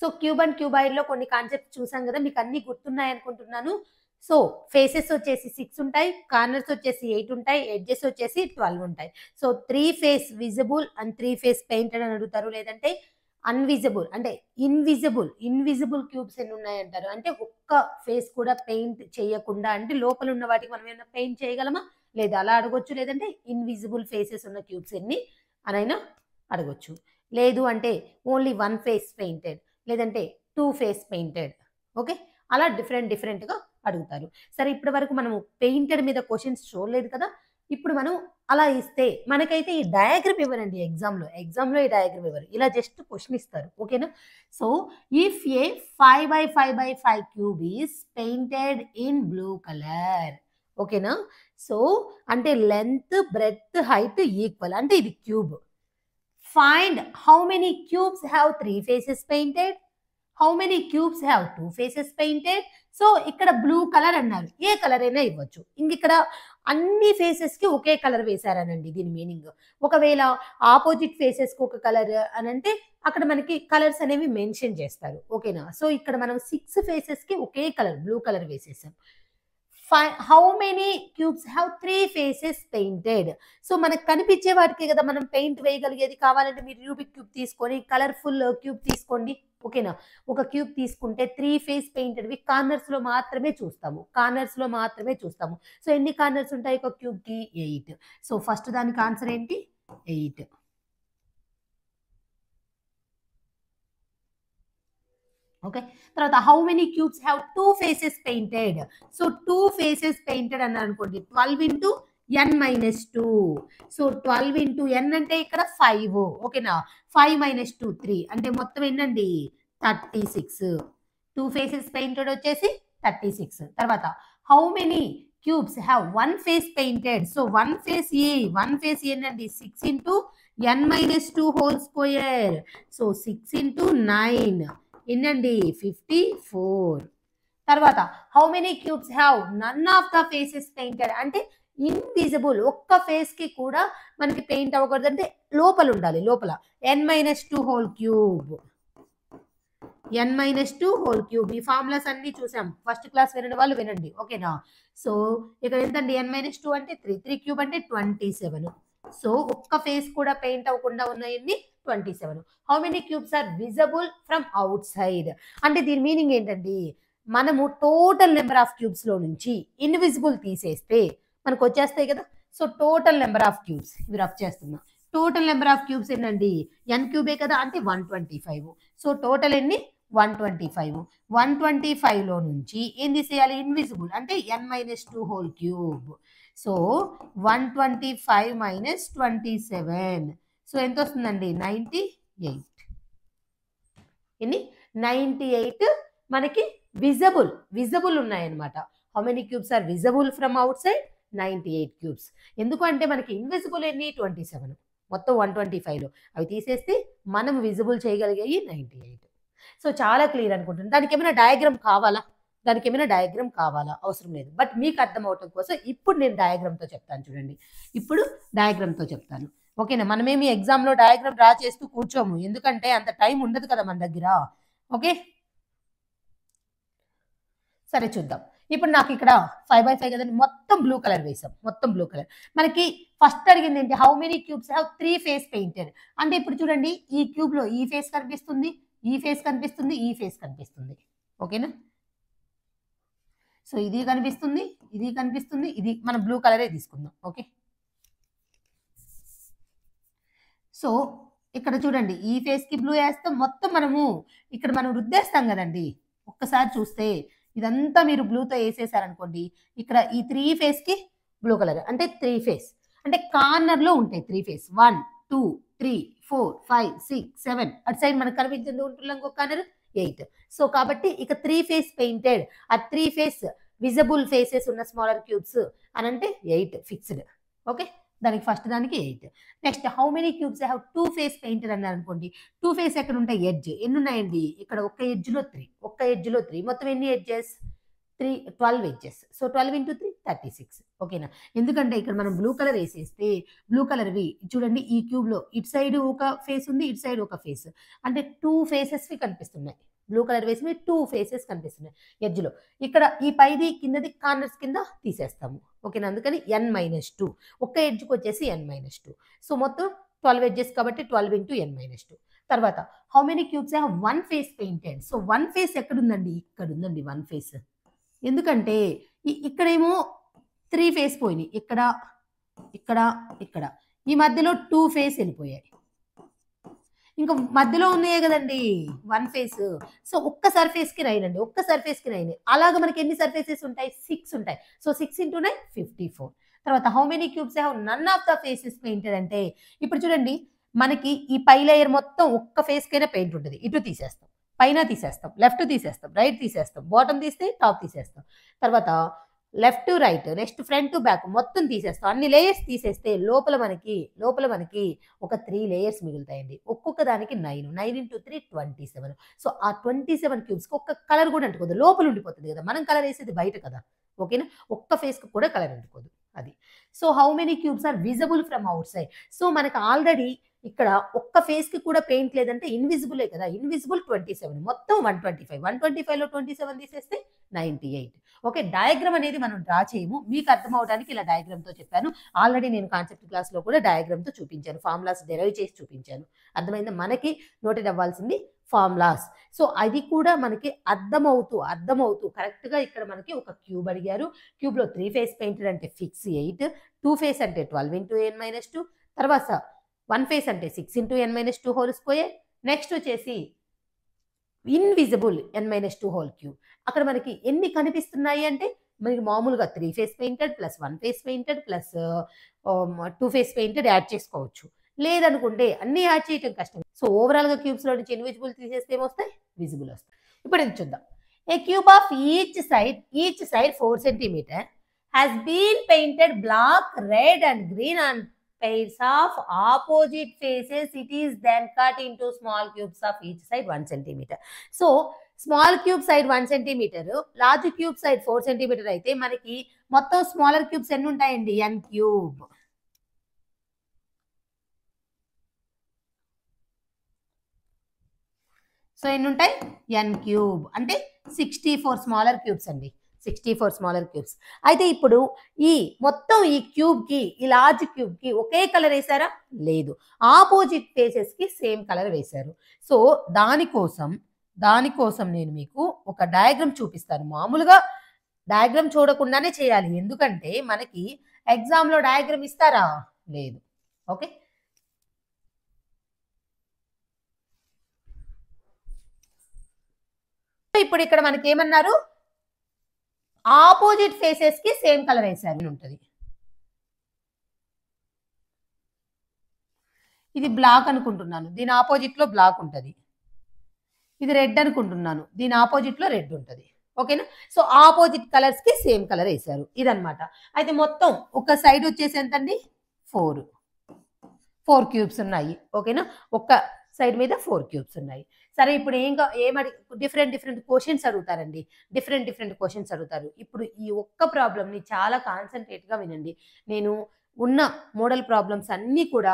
So cube and cuboid లో కొన్ని concepts చూసాం కదా, మీకు అన్ని గుర్తున్నాయి అనుకుంటున్నాను. సో ఫేసెస్ వచ్చేసి 6 ఉంటాయి, కార్నర్స్ వచ్చేసి 8 ఉంటాయి, ఎడ్జెస్ వచ్చేసి 12 ఉంటాయి. So 3 face visible and 3 face painted అని అడుగుతారు, లేదంటే అన్విజిబుల్ అంటే ఇన్విజిబుల్ క్యూబ్స్ ఎన్ని ఉన్నాయి అంటారు. అంటే ఒక్క ఫేస్ కూడా పెయింట్ చేయకుండా, అంటే లోపల ఉన్న వాటికి మనం ఏమైనా పెయింట్ చేయగలమా లేదా అలా అడగొచ్చు, లేదంటే ఇన్విజిబుల్ ఫేసెస్ ఉన్న క్యూబ్స్ ఎన్ని అనైనా అడగొచ్చు. లేదు అంటే ఓన్లీ 1 ఫేస్ పెయింటెడ్, లేదంటే 2 ఫేస్ పెయింటెడ్. ఓకే, అలా డిఫరెంట్గా అడుగుతారు. సరే, ఇప్పటి వరకు మనము పెయింటెడ్ మీద క్వశ్చన్స్ చూడలేదు కదా. ఇప్పుడు మనం అలా ఇస్తే మనకైతే ఈ డయాగ్రమ్ ఇవ్వరండి ఎగ్జామ్లో ఈ డయాగ్రమ్ ఇవ్వరు, ఇలా జస్ట్ క్వశ్చన్ ఇస్తారు. ఓకేనా. So if A 5x5x5 cube is painted in blue colour. ఓకేనా. సో అంటే లెంత్ బ్రెడ్త్ హైట్ ఈక్వల్, అంటే ఇది cube. Find how many cubes have 3 faces painted, how many cubes have 2 faces painted. So ఇక్కడ blue colour అన్నారు, ఏ colour అయినా ఇవ్వచ్చు. ఇంక ఇక్కడ అన్ని ఫేసెస్ కి ఒకే కలర్ వేశారనండి దీని మీనింగ్. ఒకవేళ ఆపోజిట్ ఫేసెస్ కి ఒక కలర్ అని అంటే అక్కడ మనకి కలర్స్ అనేవి మెన్షన్ చేస్తారు. ఓకేనా. సో ఇక్కడ మనం 6 ఫేసెస్ కి ఒకే కలర్ బ్లూ కలర్ వేసేసాం. How many cubes have 3 faces painted. So మనకు కనిపించే వాటికి కదా మనం పెయింట్ వేయగలిగేది. కావాలంటే మీరు రూబిక్ క్యూబ్ తీసుకొని కలర్ఫుల్ క్యూబ్ తీసుకోండి. ఓకేనా. ఒక క్యూబ్ తీసుకుంటే 3 ఫేస్ పెయింటెడ్వి కార్నర్స్ లో మాత్రమే చూస్తాము. సో ఎన్ని కార్నర్స్ ఉంటాయి ఒక క్యూబ్ కి? 8. సో ఫస్ట్ దానికి ఆన్సర్ ఏంటి? 8. ఓకే. తర్వాత how many cubes have 2 faces painted. So 2 faces painted అన్నారు అనుకోండి, 12 into n minus 2. So 12 into n అంటే ఇక్కడ 5. ఓకేనా. 5 మైనస్ 2 3, అంటే మొత్తం ఎన్నండి 36. 2 ఫేసెస్ పెయింటెడ్ వచ్చేసి 36. తర్వాత how many cubes have 1 face painted. So 1 face ఏంటండి 6 into n minus 2 whole square. So 6 into 9 ఎన్నండి 54. తర్వాత how many cubes have none of the faces painted, అంటే ఇన్విజిబుల్, ఒక్క ఫేస్ కి కూడా మనకి పెయింట్ అవ్వకూడదు, అంటే లోపల ఉండాలి. లోపల n మైనస్ 2 హోల్ క్యూబ్. ఈ ఫార్ములాస్ అన్ని చూసాం, ఫస్ట్ క్లాస్ వినని వాళ్ళు వినండి. ఓకేనా. సో ఇక్కడ ఎంతండి n మైనస్ 2 అంటే 3 క్యూబ్ అంటే 27. సో ఒక్క ఫేస్ కూడా పెయింట్ అవ్వకుండా ఉన్నాయండి 27. How many cubes are visible from outside, అంటే దీని మీనింగ్ ఏంటండి, మనము టోటల్ నెంబర్ ఆఫ్ క్యూబ్స్ లో నుంచి ఇన్విజిబుల్ తీసేస్తే మనకు వచ్చేస్తాయి కదా. So total number of cubes ఇవి రఫ్ చేస్తున్నా. టోటల్ నెంబర్ ఆఫ్ క్యూబ్స్ ఏంటండి n క్యూబే కదా, అంటే 125. సో టోటల్ ఎన్ని 125. 125 లో నుంచి ఏం తీసేయాలి? ఇన్విజిబుల్, అంటే n minus 2 whole cube. So 125 minus 27. So ఎంత వస్తుందండి 98. ఎన్ని 98 మనకి విజిబుల్ ఉన్నాయన్నమాట. How many cubes are visible from outside? 98 cubes. ఎందుకంటే మనకి ఇన్విజిబుల్ ఎన్ని 27, మొత్తం 125లో అవి తీసేస్తే మనం విజిబుల్ చేయగలిగాయి 98. సో చాలా క్లియర్ అనుకుంటున్నాను. దానికి ఏమైనా డయాగ్రామ్ కావాలా? అవసరం లేదు. బట్ మీకు అర్థం అవటం కోసం ఇప్పుడు నేను డయాగ్రామ్తో చెప్తాను. చూడండి, ఇప్పుడు డయాగ్రామ్తో చెప్తాను. ఓకేనా. మనమేమి ఎగ్జామ్లో డయాగ్రామ్ డ్రా చేస్తూ కూర్చోము, ఎందుకంటే అంత టైం ఉండదు కదా మన దగ్గర. ఓకే, సరే చూద్దాం. ఇప్పుడు నాకు ఇక్కడ 5x5 కదండి, మొత్తం బ్లూ కలర్ వేసాం. మనకి ఫస్ట్ అడిగింది ఏంటి? How many cubes have 3 face painted. అంటే ఇప్పుడు చూడండి, ఈ క్యూబ్ లో ఈ ఫేస్ కనిపిస్తుంది, ఈ ఫేస్ కనిపిస్తుంది. ఓకేనా. సో ఇది కనిపిస్తుంది, ఇది మనం బ్లూ కలరే తీసుకుందాం. ఓకే. సో ఇక్కడ చూడండి, ఈ ఫేస్ కి బ్లూ వేస్తాం, మొత్తం ఇక్కడ మనం రుద్దేస్తాం కదండి. ఒక్కసారి చూస్తే ఇదంతా మీరు బ్లూతో వేసేసారనుకోండి, ఇక్కడ ఈ 3 ఫేస్ కి బ్లూ కలర్, అంటే 3 ఫేస్ అంటే కార్నర్ లో ఉంటాయి 3 ఫేస్. 1 2 3 4 5 6 7, అటు సైడ్ మనకు కనిపించింది ఉంటున్నాం ఇంకొక కార్నర్ 8. సో కాబట్టి ఇక 3 ఫేస్ పెయింటెడ్, ఆ 3 ఫేస్ విజిబుల్ ఫేసెస్ ఉన్న స్మాలర్ క్యూబ్స్ అని అంటే 8 ఫిక్స్డ్. ఓకే, దానికి ఫస్ట్ దానికి 8. Next how many cubes have 2 face painted అన్నారు అనుకోండి. 2 ఫేస్ ఎక్కడ ఉంటాయి? ఎడ్జ్. ఎన్ని ఉన్నాయండి? ఇక్కడ ఒక్క ఎడ్జ్ లో 3, మొత్తం ఎన్ని ఎడ్జెస్? 12 ఎడ్జెస్. So 12 into 3 36. ఓకేనా. ఎందుకంటే ఇక్కడ మనం బ్లూ కలర్ వేసేస్తే బ్లూ కలర్వి చూడండి, ఈ క్యూబ్లో ఇటు సైడ్ ఒక ఫేస్ ఉంది, ఇటు సైడ్ ఒక ఫేస్, అంటే 2 ఫేసెస్వి కనిపిస్తున్నాయి. బ్లూ కలర్ వేసి 2 ఫేసెస్ కనిపిస్తున్నాయి ఎడ్జ్లో. ఇక్కడ ఈ పైది కిందది కార్నర్స్ కింద తీసేస్తాము. ఓకేనా. అందుకని n-2 ఒక్క ఎడ్జ్కి వచ్చేసి n-2. సో మొత్తం 12 ఎడ్జెస్ కాబట్టి 12 ఇంటూ n-2. తర్వాత how many cubes have 1 face painted? So 1 face ఎక్కడుందండి? ఇక్కడ ఉందండి 1 ఫేస్. ఎందుకంటే ఇక్కడేమో 3 ఫేస్ పోయినాయి, ఇక్కడ ఇక్కడ ఇక్కడ, ఈ మధ్యలో 2 ఫేస్ వెళ్ళిపోయాయి, ఇంకా మధ్యలో ఉన్నాయే కదండి 1 ఫేస్. సో ఒక్క సర్ఫేస్కి 9 అండి, ఒక్క సర్ఫేస్కి 9. అలాగే మనకి ఎన్ని సర్ఫేసెస్ ఉంటాయి? 6 ఉంటాయి. So 6 into 9 54. తర్వాత how many cubes have none of the faces painted అంటే, ఇప్పుడు చూడండి మనకి ఈ పై లేయర్ మొత్తం ఒక్క ఫేస్కైనా పెయింట్ ఉంటుంది. ఇటు తీసేస్తాం, పైన తీసేస్తాం, లెఫ్ట్ తీసేస్తాం, రైట్ తీసేస్తాం, బాటమ్ తీస్తే టాప్ తీసేస్తాం, తర్వాత left right, next front back మొత్తం తీసేస్తాం. అన్ని లేయర్స్ తీసేస్తే లోపల మనకి ఒక 3 లేయర్స్ మిగులుతాయండి. ఒక్కొక్క దానికి 9 ఇంటూ 3 27. సో ఆ 27 క్యూబ్స్కి ఒక్క కలర్ కూడా అంటుకోదు, లోపల ఉండిపోతుంది కదా. మనం కలర్ వేసేది బయట కదా. ఓకేనా. ఒక్క ఫేస్కి కూడా కలర్ అంటుకోదు అది. So how many cubes are visible from outside? So మనకు ఆల్రెడీ ఇక్కడ ఒక్క ఫేస్కి కూడా పెయింట్ లేదంటే ఇన్విజిబులే కదా. ఇన్విజిబుల్ 27, మొత్తం 125. 125లో 27 తీసేస్తే 98. ఓకే. డయాగ్రామ్ అనేది మనం డ్రా చేయము, మీకు అర్థం అవడానికి ఇలా డయాగ్రామ్తో చెప్పాను. ఆల్రెడీ నేను కాన్సెప్ట్ క్లాస్లో కూడా డయాగ్రామ్తో చూపించాను, ఫార్ములాస్ డెరైవ్ చేసి చూపించాను. అర్థమైందా? మనకి నోటెడ్ అవ్వాల్సింది ఫార్ములాస్. సో అది కూడా మనకి అర్థమవుతూ కరెక్ట్గా ఇక్కడ మనకి ఒక క్యూబ్ అడిగారు. క్యూబ్లో 3 ఫేస్ పెయింటెడ్ అంటే ఫిక్స్ 8, 2 ఫేస్ అంటే 12 ఇంటూ n-2, తర్వాత 1 ఫేస్ అంటే 6 into n-2 whole square, next వచ్చేసి ఇన్విజిబుల్ n-2 హోల్ క్యూబ్. అక్కడ మనకి ఎన్ని కనిపిస్తున్నాయి అంటే మనకి మామూలుగా 3 face painted plus 1 face painted plus 2 face painted add చేసుకోవచ్చు. లేదనుకుంటే అన్ని యాడ్ చేయటం కష్టం. సో ఓవరాల్గా క్యూబ్స్లో నుంచి ఇన్విజిబుల్ తీసేస్తే ఏమొస్తాయి? విజిబుల్ వస్తాయి. ఇప్పుడు ఇది చూద్దాం. A cube of each side 4 cm has been painted black, red and green on pairs of opposite faces. It is then cut into small cubes of each side 1 cm. So small cube side 1 cm, large cube side 4 cm అయితే మనకి మొత్తం smaller cubes ఎన్ని ఉంటాయండి? n cube. So ఎన్ని ఉంటాయి? n cube అంటే 64 smaller cubes అండి, 64 smaller cubes. అయితే ఇప్పుడు ఈ మొత్తం ఈ క్యూబ్కి, ఈ లార్జ్ క్యూబ్కి ఒకే కలర్ వేసారా? లేదు, ఆపోజిట్ ఫేసెస్కి సేమ్ కలర్ వేశారు. సో దానికోసం నేను మీకు ఒక డయాగ్రామ్ చూపిస్తాను. మామూలుగా డయాగ్రామ్ చూడకుండానే చేయాలి, ఎందుకంటే మనకి ఎగ్జామ్లో డయాగ్రామ్ ఇస్తారా? లేదు. ఓకే. ఇప్పుడు ఇక్కడ మనకి ఏమన్నారు? ఆపోజిట్ ఫేసెస్ కి సేమ్ కలర్ వేసారు ఉంటుంది. ఇది బ్లాక్ అనుకుంటున్నాను, దీని ఆపోజిట్ లో బ్లాక్ ఉంటుంది. ఇది రెడ్ అనుకుంటున్నాను, దీని ఆపోజిట్ లో రెడ్ ఉంటుంది. ఓకేనా. సో ఆపోజిట్ కలర్స్ కి సేమ్ కలర్ వేసారు, ఇదనమాట. అయితే మొత్తం ఒక సైడ్ వచ్చేసి ఎంతండి? 4 క్యూబ్స్ ఉన్నాయి. ఓకేనా. ఒక్క సైడ్ మీద 4 క్యూబ్స్ ఉన్నాయి. సరే, ఇప్పుడు డిఫరెంట్ క్వశ్చన్స్ అడుగుతారండి, డిఫరెంట్ క్వశ్చన్స్ అడుగుతారు. ఇప్పుడు ఈ ఒక్క ప్రాబ్లమ్ని చాలా కాన్సన్ట్రేట్గా వినండి. నేను ఉన్న మోడల్ ప్రాబ్లమ్స్ అన్నీ కూడా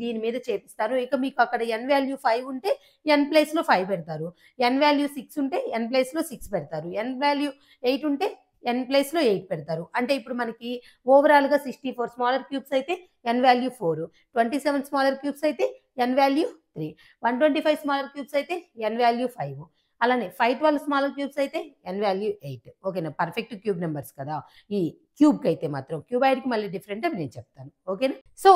దీని మీద చేపిస్తాను. ఇక మీకు అక్కడ n వాల్యూ 5 ఉంటే n ప్లేస్లో 5 పెడతారు, n వాల్యూ 6 ఉంటే n ప్లేస్లో 6 పెడతారు, n వాల్యూ 8 ఉంటే n ప్లేస్లో 8 పెడతారు. అంటే ఇప్పుడు మనకి ఓవరాల్గా 64 స్మాలర్ క్యూబ్స్ అయితే n వాల్యూ 4, 27 స్మాలర్ క్యూబ్స్ అయితే n వాల్యూ 3, 125 స్మాలర్ క్యూబ్స్ అయితే n వాల్యూ 5, అలానే 512 స్మాలర్ క్యూబ్స్ అయితే n వాల్యూ 8. ఓకేనా. పర్ఫెక్ట్ క్యూబ్ నెంబర్స్ కదా. ఈ క్యూబ్కి అయితే మాత్రం క్యూబాయిడ్కి మళ్ళీ డిఫరెంట్ అని నేను చెప్తాను. ఓకేనా. సో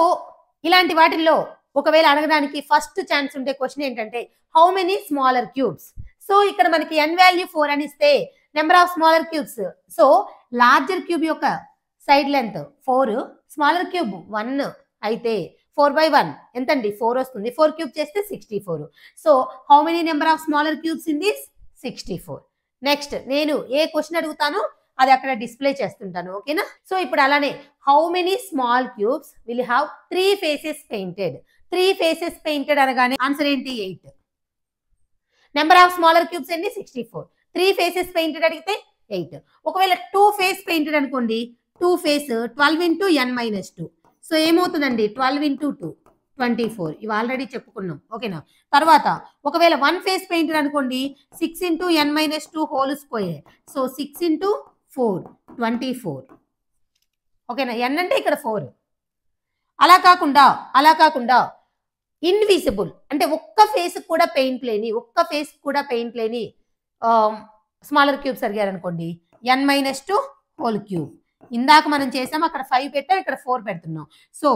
ఇలాంటి వాటిల్లో ఒకవేళ అడగడానికి ఫస్ట్ ఛాన్స్ ఉండే క్వశ్చన్ ఏంటంటే how many smaller cubes. So ఇక్కడ మనకి n వాల్యూ 4 అని ఇస్తే number of smaller cubes. So larger cube యొక్క సైడ్ లెంత్ 4, స్మాలర్ క్యూబ్ 1 అయితే 4/1 ఎంతండి? 4 వస్తుంది. 4 క్యూబ్ చేస్తే 64. So how many number of smaller cubes in this? 64. Next నేను ఏ క్వశ్చన్ అడుగుతానో అది అక్కడ డిస్ప్లే చేస్తుంటాను. ఓకేనా. సో ఇప్పుడు అలానే how many small cubes will have 3 faces painted? 3 faces painted అనగానే ఆన్సర్ ఏంటి? 8. నెంబర్ ఆఫ్ స్మాలర్ క్యూబ్స్ ఎన్ని? 64. 3 ఫేసెస్ పెయింటెడ్ అడిగితే 8. ఒకవేళ 2 ఫేస్ పెయింటెడ్ అనుకోండి, 2 face 12 into n minus 2. So ఏమవుతుందండి 12 ఇంటూ 2 24. ఇవి ఆల్రెడీ చెప్పుకున్నాం. ఓకేనా. తర్వాత ఒకవేళ 1 ఫేస్ పెయింటెడ్ అనుకోండి, 6 into n minus 2 whole square. So 6 into 4 24. ఓకేనా. n అంటే ఇక్కడ 4. అలా కాకుండా ఇన్విజిబుల్ అంటే ఒక్క ఫేస్ కూడా పెయింట్ లేని స్మాలర్ క్యూబ్స్ అడిగారనుకోండి, n మైనస్ 2 హోల్ క్యూబ్. ఇందాక మనం చేసాం, అక్కడ 5 పెట్టాం, ఇక్కడ 4 పెడుతున్నాం. సో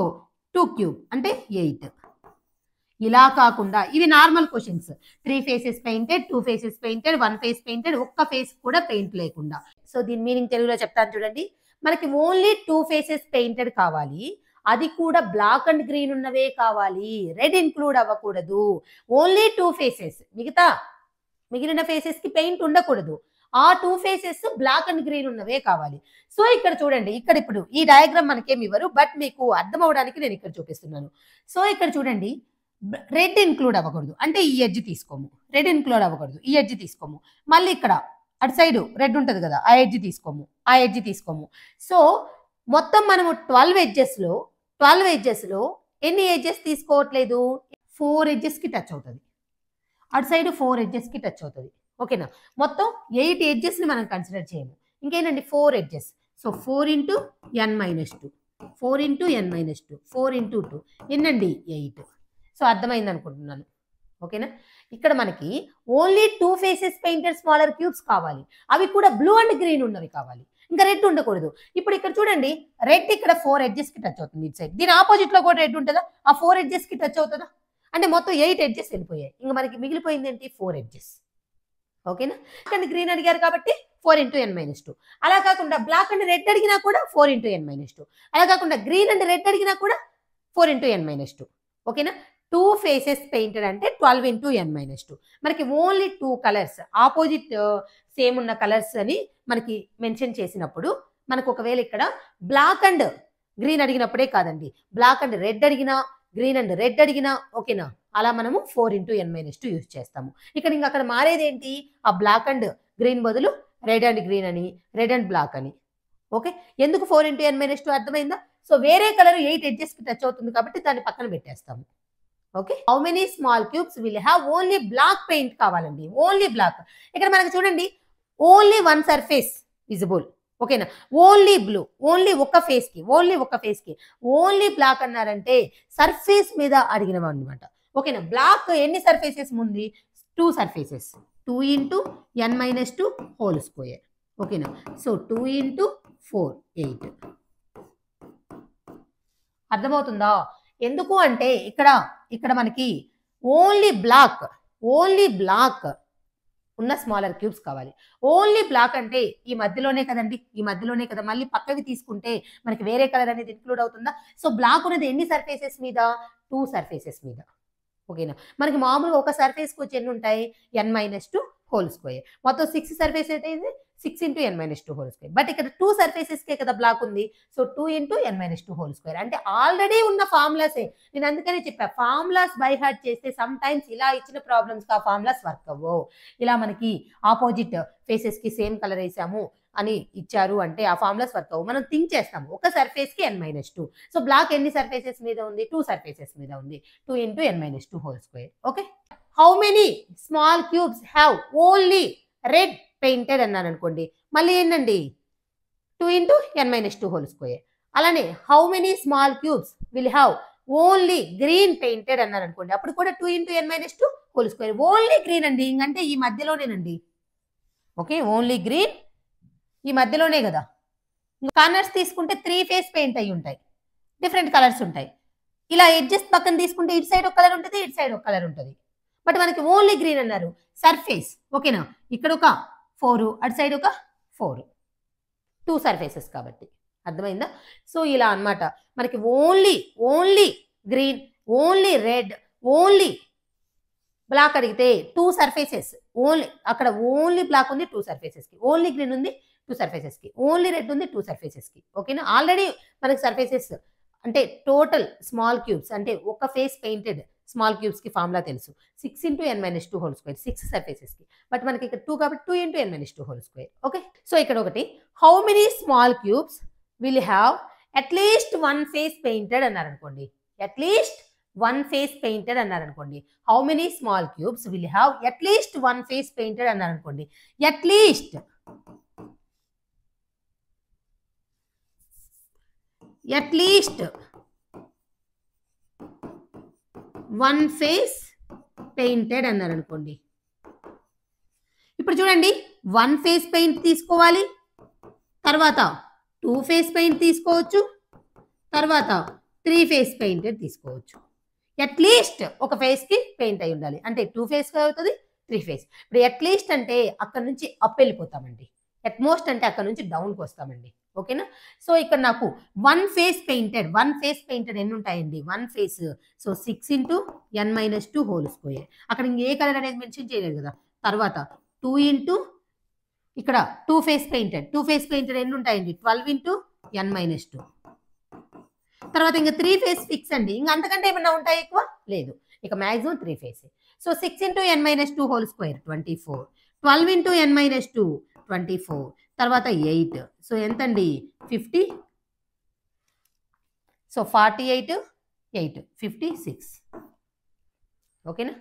2 క్యూబ్ అంటే 8. ఇలా కాకుండా ఇవి normal questions. 3 faces painted, 2 faces painted, 1 face painted, ఒక్క ఫేస్ కూడా పెయింట్ లేకుండా. సో దీని మీనింగ్ తెలుగులో చెప్తాను చూడండి. మనకి ఓన్లీ 2 ఫేసెస్ పెయింటెడ్ కావాలి, అది కూడా బ్లాక్ అండ్ గ్రీన్ ఉన్నవే కావాలి, రెడ్ ఇన్క్లూడ్ అవ్వకూడదు. ఓన్లీ 2 ఫేసెస్, మిగిలిన ఫేసెస్ కి పెయింట్ ఉండకూడదు. ఆ 2 ఫేసెస్ బ్లాక్ అండ్ గ్రీన్ ఉన్నవే కావాలి. సో ఇక్కడ చూడండి, ఇక్కడ ఇప్పుడు ఈ డయాగ్రామ్ మనకేమి ఇవ్వరు, బట్ మీకు అర్థం అవడానికి నేను ఇక్కడ చూపిస్తున్నాను. సో ఇక్కడ చూడండి, రెడ్ ఇన్క్లూడ్ అవ్వకూడదు అంటే ఈ ఎడ్జ్ తీసుకోము, రెడ్ ఇన్క్లూడ్ అవ్వకూడదు ఈ ఎడ్జ్ తీసుకోము. మళ్ళీ ఇక్కడ అటు సైడ్ రెడ్ ఉంటుంది కదా, ఆ ఎడ్జ్ తీసుకోము. సో మొత్తం మనము 12 ఎడ్జెస్ లో ఎన్ని ఎడ్జెస్ తీసుకోవట్లేదు, 4 ఎడ్జెస్ కి టచ్ అవుతుంది. అటు సైడ్ 4 ఎడ్జెస్ కి టచ్ అవుతుంది. ఓకేనా. మొత్తం 8 ఎడ్జెస్ ని మనం కన్సిడర్ చేయము. ఇంకేనండి 4 edges. So 4 into n minus 2, 4 into n minus 2, 4 into 2 ఎన్నండి 8. So అర్థమైంది అనుకుంటున్నాను. ఓకేనా. ఇక్కడ మనకి only 2 faces painted smaller cubes కావాలి, అవి కూడా బ్లూ అండ్ గ్రీన్ ఉన్నవి కావాలి, ఇంకా రెడ్ ఉండకూడదు. ఇప్పుడు ఇక్కడ చూడండి, రెడ్ ఇక్కడ 4 ఎడ్జెస్ కి టచ్ అవుతుంది ఇటు సైడ్, దీని ఆపోజిట్ లో కూడా రెడ్ ఉంటుందా, ఆ 4 ఎడ్జెస్ కి టచ్ అవుతుందా, అంటే మొత్తం 8 ఎడ్జెస్ వెళ్ళిపోయాయి. ఇంకా మనకి మిగిలిపోయింది ఏంటి, 4 ఎడ్జెస్. ఓకేనా. కానీ గ్రీన్ అడిగారు కాబట్టి 4 ఇంటూ n మైనస్ 2. అలా కాకుండా బ్లాక్ అండ్ రెడ్ అడిగినా కూడా 4 ఇంటూ n మైనస్ 2. అలా కాకుండా గ్రీన్ అండ్ రెడ్ అడిగినా కూడా 4 ఇంటూ n మైనస్ 2. ఓకేనా. 2 ఫేసెస్ పెయింటెడ్ అంటే 12 ఇంటూ n మైనస్ 2. మనకి ఓన్లీ 2 కలర్స్, ఆపోజిట్ సేమ్ ఉన్న కలర్స్ అని మనకి మెన్షన్ చేసినప్పుడు, మనకు ఒకవేళ ఇక్కడ బ్లాక్ అండ్ గ్రీన్ అడిగినప్పుడే కాదండి, బ్లాక్ అండ్ రెడ్ అడిగినా, గ్రీన్ అండ్ రెడ్ అడిగినా, ఓకేనా, అలా మనము 4 ఇంటూ n మైనస్ 2 యూజ్ చేస్తాము. ఇక్కడ ఇంకా అక్కడ మారేది ఏంటి, ఆ బ్లాక్ అండ్ గ్రీన్ బదులు రెడ్ అండ్ గ్రీన్ అని, రెడ్ అండ్ బ్లాక్ అని. ఓకే. ఎందుకు 4 ఇంటూ n మైనస్ 2 అర్థమైందా. సో వేరే కలర్ 8 ఎడ్జెస్ కి టచ్ అవుతుంది కాబట్టి దాన్ని పక్కన పెట్టేస్తాము. Okay. How many small cubes will have only black paint కావాలండి, ఓన్లీ బ్లాక్. ఇక్కడ మనకు చూడండి, ఓన్లీ 1 సర్ఫేస్ విజిబుల్. ఓకేనా. ఓన్లీ బ్లూ, ఓన్లీ ఒక్క ఫేస్ కి, ఓన్లీ బ్లాక్ అన్నారంటే సర్ఫేస్ మీద అడిగినవి అనమాట. ఓకేనా. బ్లాక్ ఎన్ని సర్ఫేసెస్ ఉంది, 2 surfaces, 2 into n minus 2 whole square. ఓకేనా. So 2 into 4 8. అర్థమవుతుందా. ఎందుకు అంటే ఇక్కడ మనకి ఓన్లీ బ్లాక్ ఉన్న స్మాలర్ క్యూబ్స్ కావాలి. ఓన్లీ బ్లాక్ అంటే ఈ మధ్యలోనే కదండి, కదా. మళ్ళీ పక్కవి తీసుకుంటే మనకి వేరే కలర్ అనేది ఇంక్లూడ్ అవుతుందా. సో బ్లాక్ ఉన్నది ఎన్ని సర్ఫేసెస్ మీద, 2 సర్ఫేసెస్ మీద. ఓకేనా. మనకి మామూలుగా ఒక సర్ఫేస్ కి వచ్చి ఎన్ని ఉంటాయి, n మైనస్ 2 హోల్ స్క్వేర్. మొత్తం 6 సర్ఫేస్ అయితే 6 into n minus 2 whole square. But ఇక్కడ 2 సర్ఫేసెస్ కే కదా బ్లాక్ ఉంది. So 2 into n minus 2 whole square అంటే ఆల్రెడీ ఉన్న ఫార్ములాసే. నేను అందుకనే చెప్పా, ఫార్ములాస్ బై హార్ట్ చేస్తే సమ్ టైమ్స్ ఇలా ఇచ్చిన ప్రాబ్లమ్స్ కి ఆ ఫార్ములాస్ వర్క్ అవ్వవు. ఇలా మనకి ఆపోజిట్ ఫేసెస్ కి సేమ్ కలర్ వేసాము అని ఇచ్చారు అంటే ఆ ఫార్ములాస్ వర్క్ అవ్వవు. మనం థింక్ చేస్తాము, ఒక సర్ఫేస్ కి n మైనస్ 2. సో బ్లాక్ ఎన్ని సర్ఫేసెస్ మీద ఉంది, 2 సర్ఫేసెస్ మీద ఉంది, 2 into n minus 2 whole square. Okay. How many small cubes have only red painted అన్నాను అనుకోండి, మళ్ళీ ఏంటండి 2 into n minus 2 whole square. అలానే how many small cubes will have only green painted అన్నారు అనుకోండి, అప్పుడు కూడా 2 into n minus 2 whole square. Only green అండి, ఇంకంటే ఈ మధ్యలోనేనండి. ఓకే. ఓన్లీ గ్రీన్ ఈ మధ్యలోనే కదా. కార్నర్స్ తీసుకుంటే 3 ఫేస్ పెయింట్ అయి ఉంటాయి, డిఫరెంట్ కలర్స్ ఉంటాయి. ఇలా ఎడ్జెస్ పక్కన తీసుకుంటే ఇటు సైడ్ ఒక కలర్ ఉంటుంది, ఇటు సైడ్ ఒక కలర్ ఉంటుంది. బట్ మనకి ఓన్లీ గ్రీన్ అన్నారు. సర్ఫేస్ ఓకేనా, ఇక్కడ ఒక 4, అటు సైడ్ ఒక 4, 2 సర్ఫేసెస్ కాబట్టి. అర్థమైందా. సో ఇలా అన్నమాట. మనకి only green, only red, only black అడిగితే 2 సర్ఫేసెస్. ఓన్లీ అక్కడ ఓన్లీ బ్లాక్ ఉంది 2 సర్ఫేసెస్ కి, ఓన్లీ గ్రీన్ ఉంది 2 సర్ఫేసెస్ కి, ఓన్లీ రెడ్ ఉంది 2 సర్ఫేసెస్ కి. ఓకేనా. ఆల్రెడీ మనకి సర్ఫేసెస్ అంటే టోటల్ స్మాల్ క్యూబ్స్ అంటే ఒక ఫేస్ పెయింటెడ్ స్మాల్ క్యూబ్స్కి ఫార్ములా తెలుసు 6 into n minus 2 whole square 6 సర్ఫేసెస్కి. బట్ మనకి ఇక్కడ 2 కాబట్టి 2 into n minus 2 whole square. Okay, so ఇక్కడ ఒకటి how many small cubes will have at least one face painted అన్నారు అనుకోండి. అట్లీస్ట్ వన్ ఫేస్ పెయింటెడ్ అన్నారు అనుకోండి. How many small cubes will have at least one face painted అన్నారు అనుకోండి. At least one face painted అన్నారు అనుకోండి. ఇప్పుడు చూడండి, వన్ ఫేస్ పెయింట్ తీసుకోవాలి, తర్వాత 2 ఫేస్ పెయింట్ తీసుకోవచ్చు, తర్వాత 3 ఫేస్ పెయింటెడ్ తీసుకోవచ్చు. అట్లీస్ట్ ఒక ఫేస్కి పెయింట్ అయి ఉండాలి, అంటే 2 ఫేస్ అవుతుంది, 3 ఫేస్. ఇప్పుడు అట్లీస్ట్ అంటే అక్కడ నుంచి అప్ వెళ్ళిపోతామండి, అట్మోస్ట్ అంటే అక్కడ నుంచి డౌన్కి వస్తామండి. ఓకేనా, సో ఇక్కడ నాకు వన్ ఫేస్ పెయింటెడ్ ఎన్ని ఉంటాయండి? One face, so 6 into n minus 2 whole square. అక్కడ ఇంకే కలర్ అనేది మెన్షన్ చేయలేదు కదా. తర్వాత 2 into ఇక్కడ 2 ఫేస్ పెయింటెడ్ ఎన్ని ఉంటాయండి? 12 into n minus 2. తర్వాత ఇంకా 3 ఫేస్ ఫిక్స్ అండి, ఇంకా అంతకంటే ఏమన్నా ఉంటాయి ఎక్కువ? లేదు, ఇక maximum 3 face. So 6 into n minus 2 whole square 24, 12 into n minus 2 24, తర్వాత 8, సో ఎంతండి? 50. సో 48, 8, 56. ఓకేనా,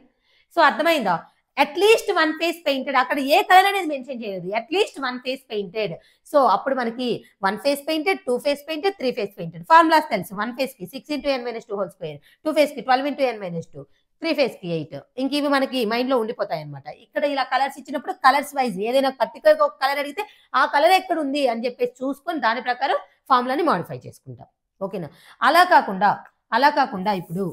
సో అర్థమైందా? అట్లీస్ట్ వన్ ఫేస్ పెయింటెడ్, అక్కడ ఏ కలర్ అనేది మెన్షన్ చేయలేదు, at least one face painted. So అప్పుడు మనకి 1 face painted, 2 face painted, 3 face painted. Formulas తెలుసు. 1 ఫేస్కి 6 into n minus 2 whole square, 2 ఫేస్కి 12 into n minus 2, 3 ఫేస్కి 8. ఇంక ఇవి మనకి మైండ్లో ఉండిపోతాయి అనమాట. ఇక్కడ ఇలా కలర్స్ ఇచ్చినప్పుడు కలర్స్ వైజ్ ఏదైనా పర్టికులర్గా ఒక కలర్ అడిగితే ఆ కలర్ ఎక్కడ ఉంది అని చెప్పేసి చూసుకొని దాని ప్రకారం ఫార్ములాని మాడిఫై చేసుకుంటాం. ఓకేనా, అలా కాకుండా ఇప్పుడు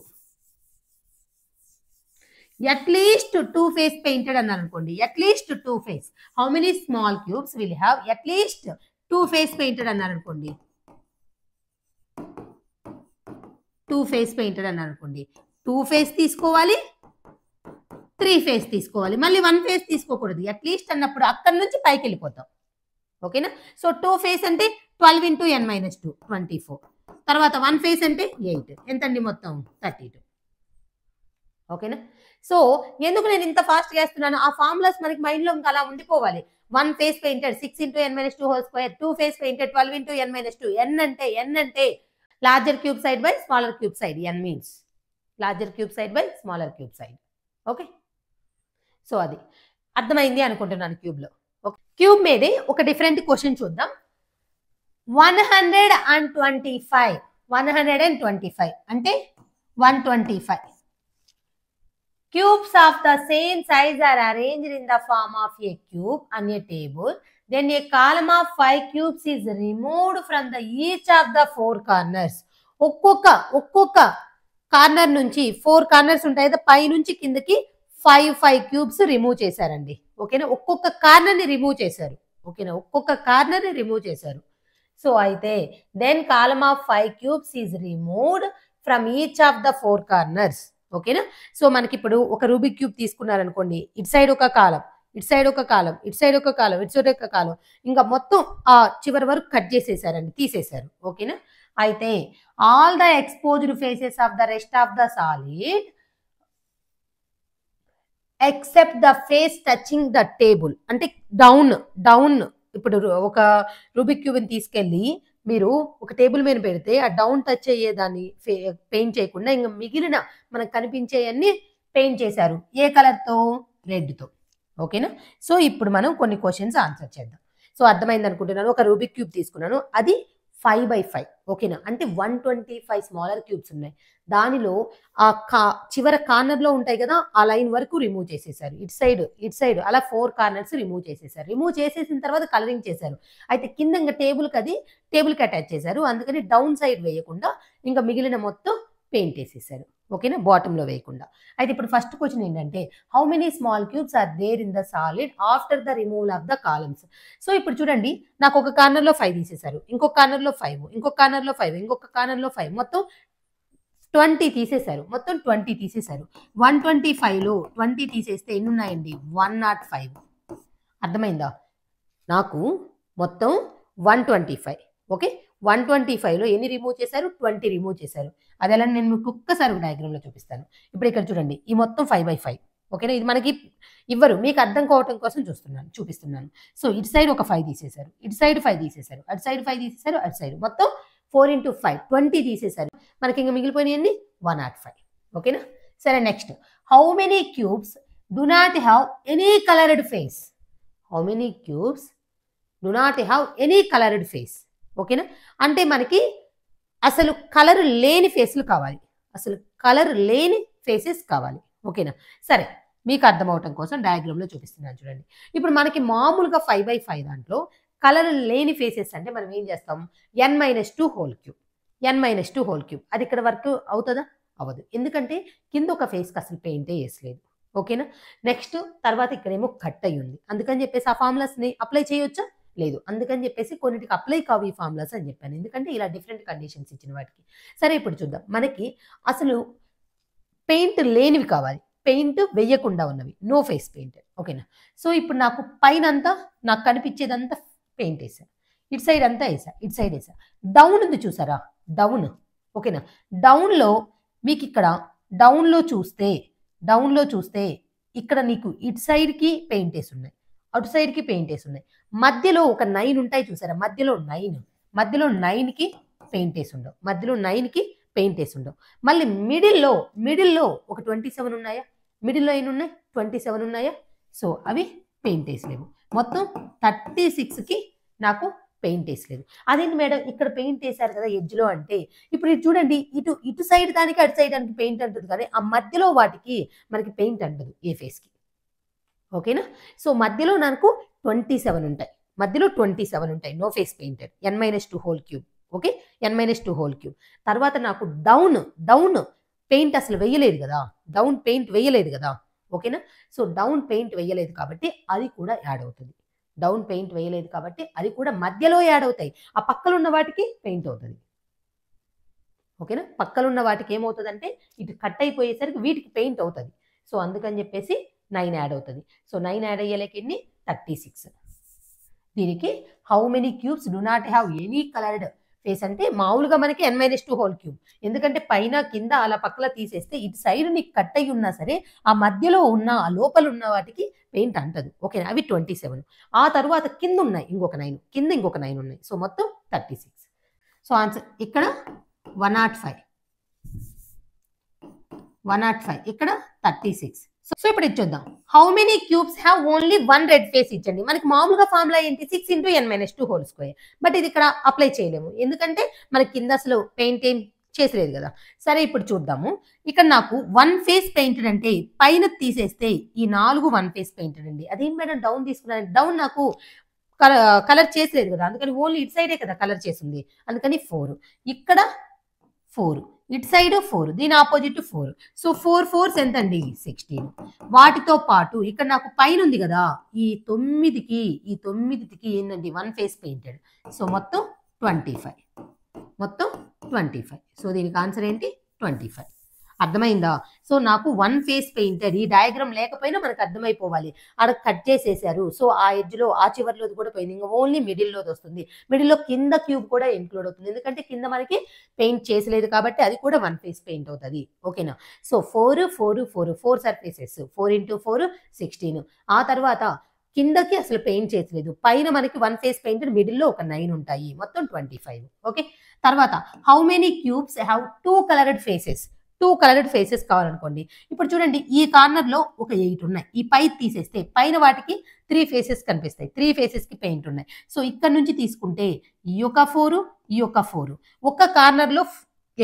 అట్లీస్ట్ 2 ఫేస్ పెయింటెడ్ అన్నారు అనుకోండి. At least 2 face, how many small cubes will have at least 2 face painted అన్నారు అనుకోండి. 2 ఫేస్ పెయింటెడ్ అన్నారు అనుకోండి. 2 ఫేస్ తీసుకోవాలి, 3 ఫేస్ తీసుకోవాలి, మళ్ళీ 1 ఫేస్ తీసుకోకూడదు. అట్లీస్ట్ అన్నప్పుడు అక్కడి నుంచి పైకి వెళ్ళిపోతాం. ఓకేనా, సో 2 ఫేస్ అంటే 12 into n minus 2 24, తర్వాత 1 ఫేస్ అంటే 8, ఎంతండి మొత్తం? 32. ఓకేనా, సో ఎందుకు నేను ఇంత ఫాస్ట్ చేస్తున్నాను? ఆ ఫార్ములాస్ మనకి మైండ్లో ఇంకా అలా ఉండిపోవాలి. 1 face painted 6 into n minus 2 whole square, 2 face painted 12 into n minus 2. n అంటే larger cube side by smaller cube side. n means larger cube side by smaller cube side. Okay, so అది అర్థమైంది అనుకుంటున్నాను క్యూబ్లో. Okay, cube మీదే ఒక different question చూద్దాం. 125 అంటే 125 cubes of the same size are arranged in the form of a cube on a table. Then a column of 5 cubes is removed from the each of the 4 corners. ఒక్కొక్క corner నుంచి 4 corners ఉంటాయి కదా, పై నుంచి కిందకి 5 cubes remove చేశారండి. ఓకేనా, ఒక్కొక్క కార్నర్ని రిమూవ్ చేశారు. ఓకేనా, ఒక్కొక్క కార్నర్ని రిమూవ్ చేశారు. సో అయితే then column of 5 cubes is removed from each of the 4 corners. ఓకేనా, సో మనకి ఇప్పుడు ఒక రూబిక్ క్యూబ్ తీసుకున్నారనుకోండి. ఇటు సైడ్ ఒక కాలం, ఇటు సైడ్ ఒక కాలం, ఇటు సైడ్ ఒక కాలం, ఇటు సైడ్ ఒక కాలం, ఇంకా మొత్తం ఆ చివరి వరకు కట్ చేసేసారండి, తీసేశారు. ఓకేనా, అయితే all the exposed faces of the rest of the solid except the face touching the table, అంటే డౌన్ ఇప్పుడు ఒక రూబిక్ క్యూబ్ని తీసుకెళ్ళి మీరు ఒక టేబుల్ మీద పెడితే ఆ డౌన్ టచ్ అయ్యేదాన్ని పెయింట్ చేయకుండా ఇంకా మిగిలిన మనకు కనిపించేవన్నీ పెయింట్ చేశారు. ఏ కలర్తో? రెడ్తో. ఓకేనా, సో ఇప్పుడు మనం కొన్ని క్వశ్చన్స్ ఆన్సర్ చేద్దాం. సో అర్థమైంది అనుకుంటున్నాను. ఒక రూబిక్ క్యూబ్ తీసుకున్నాను, అది 5x5. ఓకేనా, అంటే 125 స్మాలర్ క్యూబ్స్ ఉన్నాయి. దానిలో ఆ చివర కార్నర్లో ఉంటాయి కదా, ఆ లైన్ వరకు రిమూవ్ చేసేసారు. ఇటు సైడ్ అలా 4 కార్నర్స్ రిమూవ్ చేసేసారు. రిమూవ్ చేసేసిన తర్వాత కలరింగ్ చేశారు. అయితే కింద ఇంకా టేబుల్కి అటాచ్ చేశారు. అందుకని డౌన్ సైడ్ వేయకుండా ఇంకా మిగిలిన మొత్తం పెయింట్ వేసేసారు. ఓకేనా, బాటంలో వేయకుండా. అయితే ఇప్పుడు ఫస్ట్ క్వశ్చన్ ఏంటంటే how many small cubes are there in the solid after the removal of the columns. So ఇప్పుడు చూడండి, నాకు ఒక కార్నర్లో 5 తీసేశారు, ఇంకొక కార్నర్లో 5, ఇంకొక కార్నర్లో 5, ఇంకొక కార్నర్లో 5, మొత్తం 20 తీసేశారు. మొత్తం 20 తీసేశారు. 125లో 20 తీసేస్తే ఎన్ని ఉన్నాయండి? 105. అర్థమైందా? నాకు మొత్తం 125. ఓకే, 125లో ఎన్ని రిమూవ్ చేశారు? 20 రిమూవ్ చేశారు. అది ఎలా నేను మీకు ఒక్కసారి డయాగ్రామ్లో చూపిస్తాను. ఇప్పుడు ఇక్కడ చూడండి, ఈ మొత్తం 5/5. ఓకేనా, ఇది మనకి ఇవ్వరు, మీకు అర్థం కావటం కోసం చూపిస్తున్నాను. సో ఇటు సైడ్ ఒక 5 తీసేశారు, ఇటు సైడ్ 5 తీసేశారు, అటు సైడ్ 5 తీసేశారు, అటు సైడ్ మొత్తం 4 into 5 20 తీసేశారు. మనకి ఇంకా మిగిలిపోయినాయండి 105. ఓకేనా. సరే, next, how many cubes do not have any coloured face? How many cubes do not have any coloured face? ఓకేనా, అంటే మనకి అసలు కలర్ లేని ఫేస్లు కావాలి, అసలు కలర్ లేని ఫేసెస్ కావాలి. ఓకేనా. సరే, మీకు అర్థమవటం కోసం డయాగ్రామ్లో చూపిస్తున్నాను చూడండి. ఇప్పుడు మనకి మామూలుగా 5/5 దాంట్లో కలర్ లేని ఫేసెస్ అంటే మనం ఏం చేస్తాం? n-2 whole cube, n-2 whole cube. అది ఇక్కడ వరకు అవుతుందా? అవ్వదు, ఎందుకంటే కింద ఒక ఫేస్కి అసలు పెయింటే వేసలేదు. ఓకేనా. నెక్స్ట్ తర్వాత ఇక్కడేమో కట్ అయ్యి ఉంది, అందుకని చెప్పేసి ఆ ఫార్ములాస్ని అప్లై చేయొచ్చా? లేదు, అందుకని చెప్పేసి కొన్నిటికి అప్లై కావు ఈ ఫార్ములాస్ అని చెప్పాను, ఎందుకంటే ఇలా డిఫరెంట్ కండిషన్స్ ఇచ్చిన వాటికి. సరే, ఇప్పుడు చూద్దాం. మనకి అసలు పెయింట్ లేనివి కావాలి, పెయింట్ వేయకుండా ఉన్నవి, నో ఫేస్ పెయింట్. ఓకేనా. సో ఇప్పుడు నాకు పైన అంతా నాకు కనిపించేదంతా పెయింట్ వేసా, ఇటు సైడ్ అంతా వేసా, ఇటు సైడ్ వేసా. డౌన్ ఉంది చూసారా, డౌన్. ఓకేనా, డౌన్లో మీకు ఇక్కడ డౌన్లో చూస్తే ఇక్కడ నీకు ఇటు సైడ్కి పెయింట్ వేసి ఉన్నాయి, అటు సైడ్కి పెయింట్ వేసి ఉన్నాయి. మధ్యలో ఒక 9 ఉంటాయి చూసారా, మధ్యలో 9కి పెయింట్ వేసి ఉండవు, మధ్యలో 9కి పెయింట్ వేసి ఉండవు. మళ్ళీ మిడిల్లో ఒక 27 ఉన్నాయా? మిడిల్లో ఎన్ని ఉన్నాయి? 27 ఉన్నాయా? సో అవి పెయింట్ వేసలేవు. మొత్తం 36కి నాకు పెయింట్ వేసలేదు. అదేంటి మేడం ఇక్కడ పెయింట్ వేశారు కదా ఎడ్జ్లో అంటే, ఇప్పుడు ఇది చూడండి, ఇటు సైడ్ దానికి అటు సైడ్ దానికి పెయింట్ అంటుంది, కానీ ఆ మధ్యలో వాటికి మనకి పెయింట్ అంటదు ఏ ఫేస్కి. ఓకేనా. సో మధ్యలో నాకు 27 ఉంటాయి, మధ్యలో 27 ఉంటాయి, no face painted, n-2 whole cube. Okay, n-2 whole cube. తర్వాత నాకు డౌన్ పెయింట్ అసలు వేయలేదు కదా, డౌన్ పెయింట్ వేయలేదు కదా. ఓకేనా. సో డౌన్ పెయింట్ వేయలేదు కాబట్టి అది కూడా యాడ్ అవుతుంది, డౌన్ పెయింట్ వేయలేదు కాబట్టి అది కూడా మధ్యలో యాడ్ అవుతాయి. ఆ పక్కన ఉన్న వాటికి పెయింట్ అవుతుంది. ఓకేనా, పక్కన ఉన్న వాటికి ఏమవుతుందంటే ఇటు కట్ అయిపోయేసరికి వీటికి పెయింట్ అవుతుంది. సో అందుకని చెప్పేసి 9 యాడ్ అవుతుంది. సో 9 యాడ్ అయ్యేలకి ఎన్ని? 36. దీనికి how many cubes do not have any coloured face అంటే మామూలుగా మనకి n-2 హోల్ క్యూబ్, ఎందుకంటే పైన కింద అలా పక్కల తీసేస్తే ఇటు సైడ్ నీకు కట్ అయ్యి ఉన్నా సరే ఆ మధ్యలో ఉన్న ఆ లోపల ఉన్న వాటికి పెయింట్ అంటదు. ఓకేనా, అవి 27. ఆ తర్వాత కింద ఉన్నాయి ఇంకొక 9, కింద ఇంకొక 9 ఉన్నాయి. సో మొత్తం 36. సో ఆన్సర్ ఇక్కడ 105, ఇక్కడ 36. సో ఇప్పుడు ఇచ్చేద్దాం, how many cubes have only 1 red face ఇచ్చండి. మనకి మామూలుగా ఫార్ములా ఏంటి? 6 into n-2 whole square. But ఇది ఇక్కడ అప్లై చేయలేము, ఎందుకంటే మనకి కింద అసలు పెయింట్ ఏం చేసలేదు కదా. సరే, ఇప్పుడు చూద్దాము. ఇక్కడ నాకు 1 ఫేస్ పెయింటెడ్ అంటే పైన తీసేస్తే ఈ 4 1 ఫేస్ పెయింటెడ్ అండి. అదేంటి మేడం డౌన్ తీసుకున్నాను? డౌన్ నాకు కలర్ చేసలేదు కదా, అందుకని ఓన్లీ ఇటు సైడే కదా కలర్ చేసింది, అందుకని 4. ఇక్కడ 4, ఇటు సైడ్ 4, దీని ఆపోజిట్ 4. సో 4 4s ఎంత అండి? 16. వాటితో పాటు ఇక్కడ నాకు పైన ఉంది కదా, ఈ 9కి ఏంటండి 1 ఫేస్ పెయింటెడ్. సో మొత్తం 25, సో దీనికి ఆన్సర్ ఏంటి? 25. అర్థమైందా? సో నాకు 1 ఫేస్ పెయింటెడ్, ఈ డయాగ్రామ్ లేకపోయినా మనకు అర్థమైపోవాలి. అక్కడ కట్ చేసేసారు, సో ఆ ఎడ్జ్లో ఆ చివర్లోది కూడా పోయింది, ఇంకా ఓన్లీ మిడిల్లోది వస్తుంది. మిడిల్లో కింద క్యూబ్ కూడా ఇంక్లూడ్ అవుతుంది, ఎందుకంటే కింద మనకి పెయింట్ చేసలేదు కాబట్టి అది కూడా 1 ఫేస్ పెయింట్ అవుతుంది. ఓకేనా. So 4 surfaces, 4 into 4 16. ఆ తర్వాత కిందకి అసలు పెయింట్ చేసలేదు, పైన మనకి 1 ఫేస్ పెయింటెడ్, మిడిల్లో ఒక 9 ఉంటాయి, మొత్తం 25. ఓకే. తర్వాత how many cubes have 2 coloured faces? 2 coloured faces కావాలనుకోండి. ఇప్పుడు చూడండి, ఈ కార్నర్లో ఒక 8 ఉన్నాయి, ఈ పై తీసేస్తే పైన వాటికి 3 ఫేసెస్ కనిపిస్తాయి, 3 ఫేసెస్కి పెయింట్ ఉన్నాయి. సో ఇక్కడ నుంచి తీసుకుంటే ఈ యొక్క 4, ఈ యొక్క 4, ఒక కార్నర్లో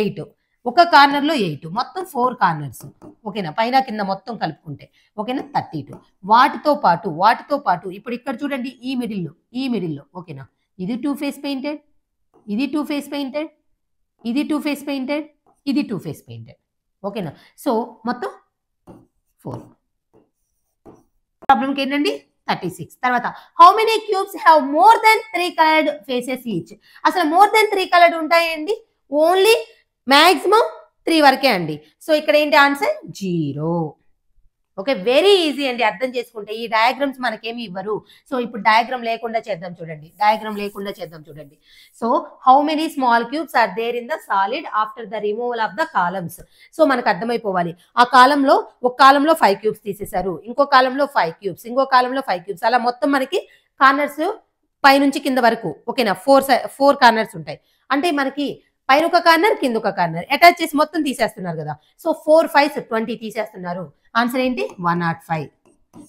8, ఒక కార్నర్లో 8, మొత్తం 4 కార్నర్స్. ఓకేనా, పైన కింద మొత్తం కలుపుకుంటే. ఓకేనా, 32. వాటితో పాటు ఇప్పుడు ఇక్కడ చూడండి, ఈ మిడిల్లో ఓకేనా, ఇది 2 ఫేస్ పెయింటెడ్, ఇది 2 ఫేస్ పెయింటెడ్, ఇది 2 ఫేస్ పెయింటెడ్, ఇది 2 ఫేస్ పెయింటెడ్. ఓకేనా. సో మొత్తం 4. ప్రాబ్లంకి ఏంటండి? 36. తర్వాత how many cubes have more than 3 coloured faces each? అసలు మోర్ దెన్ 3 కలర్డ్ ఉంటాయండి? ఓన్లీ మ్యాక్సిమం 3 వరకే అండి. సో ఇక్కడ ఏంటి ఆన్సర్? 0. ఓకే, వెరీ ఈజీ అండి అర్థం చేసుకుంటే. ఈ డయాగ్రామ్స్ మనకేమి ఇవ్వరు. సో ఇప్పుడు డయాగ్రామ్ లేకుండా చేద్దాం చూడండి. So how many small cubes are there in the solid after the removal of the columns. So మనకు అర్థమైపోవాలి. ఆ కాలంలో ఒక కాలంలో 5 క్యూబ్స్ తీసేశారు, ఇంకో కాలంలో 5 క్యూబ్స్, ఇంకో కాలంలో 5 క్యూబ్స్, అలా మొత్తం మనకి కార్నర్స్ పైనుంచి కింద వరకు ఓకేనా 4 కార్నర్స్ ఉంటాయి. అంటే మనకి పైన ఒక కార్నర్ కింద ఒక కార్నర్ అటాచ్ చేసి మొత్తం తీసేస్తున్నారు కదా. సో 4 5s 20 తీసేస్తున్నారు. ఆన్సర్ ఏంటి 105.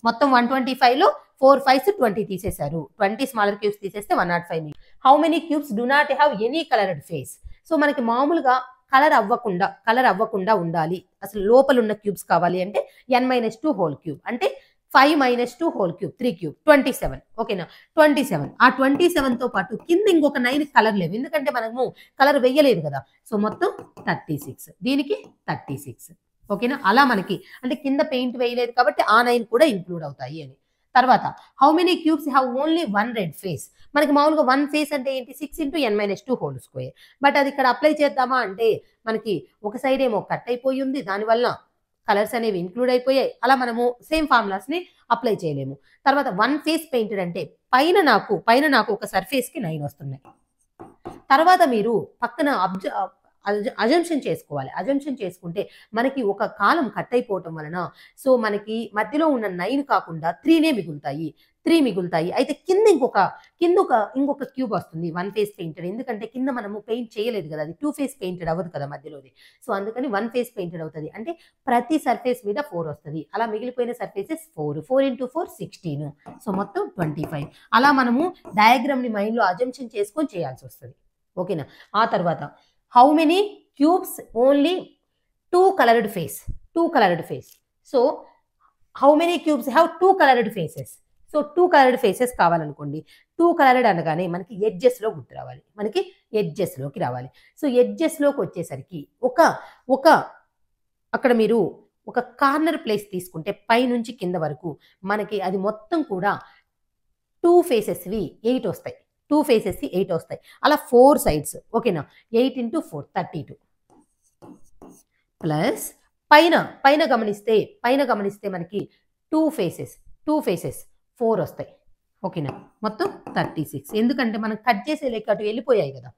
మొత్తం 125 లో 4 5s 20 తీసేశారు. 20 స్మాలర్ క్యూబ్స్ తీసేస్తే 105. How many cubes do not have any coloured face. So మనకి మామూలుగా కలర్ అవ్వకుండా ఉండాలి. అసలు లోపల ఉన్న క్యూబ్స్ కావాలి అంటే n-2 హోల్ క్యూబ్ అంటే 5 - 2 హోల్ క్యూబ్ 3 క్యూబ్ 27. ఓకేనా 27. ఆ 27 తో పాటు కింద ఇంకొక 9 కలర్ లేవు, ఎందుకంటే మనము కలర్ వెయ్యలేదు కదా. సో మొత్తం 36, దీనికి 36. ఓకేనా, అలా మనకి అంటే కింద పెయింట్ వేయలేదు కాబట్టి ఆ 9 కూడా ఇంక్లూడ్ అవుతాయి అని. తర్వాత how many cubes have only 1 red face. మనకి మామూలుగా 1 ఫేస్ అంటే ఏంటి 6 × n-2 హోల్ స్క్వేర్. బట్ అది ఇక్కడ అప్లై చేద్దామా అంటే మనకి ఒక సైడ్ ఏమో కట్ అయిపోయి ఉంది, దానివల్ల కలర్స్ అనేవి ఇంక్లూడ్ అయిపోయాయి. అలా మనము సేమ్ ఫార్ములాస్ ని అప్లై చేయలేము. తర్వాత 1 ఫేస్ పెయింటెడ్ అంటే పైన నాకు ఒక సర్ఫేస్ కి 9 వస్తున్నాయి. తర్వాత మీరు పక్కన అజంప్షన్ చేసుకోవాలి. అజంప్షన్ చేసుకుంటే మనకి ఒక కాలం కట్ అయిపోవటం వలన సో మనకి మధ్యలో ఉన్న 9 కాకుండా 3నే మిగులుతాయి. 3 మిగులుతాయి. అయితే కింద ఇంకొక క్యూబ్ వస్తుంది 1 ఫేస్ పెయింటెడ్. ఎందుకంటే కింద మనము పెయింట్ చేయలేదు కదా, అది 2 ఫేస్ పెయింటెడ్ అవ్వదు కదా మధ్యలోది. సో అందుకని 1 ఫేస్ పెయింటెడ్ అవుతుంది. అంటే ప్రతి సర్ఫేస్ మీద 4 వస్తుంది. అలా మిగిలిపోయిన సర్ఫేసెస్ 4 × 4 16. సో మొత్తం 25. అలా మనము డయాగ్రామ్ ని మైండ్ లో అజంప్షన్ చేసుకొని చేయాల్సి వస్తుంది. ఓకేనా. ఆ తర్వాత how many cubes only 2 coloured face. So how many cubes have 2 coloured faces. So 2 coloured faces కావాలనుకోండి. 2 కలర్డ్ అనగానే మనకి ఎడ్జెస్ లో గుర్తు రావాలి, మనకి ఎడ్జెస్ లోకి రావాలి. సో ఎడ్జెస్ లోకి వచ్చేసరికి ఒక అక్కడ మీరు ఒక కార్నర్ ప్లేస్ తీసుకుంటే పైనుంచి కింద వరకు మనకి అది మొత్తం కూడా 2 ఫేసెస్వి 8 వస్తాయి. 2 ఫేసెస్ 8 వస్తాయి. అలా 4 సైడ్స్. ఓకేనా 8 × 4 32 ప్లస్ పైన గమనిస్తే మనకి 2 ఫేసెస్ 4 వస్తాయి. ఓకేనా మొత్తం 36. ఎందుకంటే మనం కట్ చేసే లెక్క అటు వెళ్ళిపోయాయి కదా.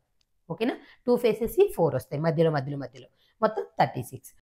ఓకేనా 2 ఫేసెస్ 4 వస్తాయి మధ్యలో మొత్తం 36.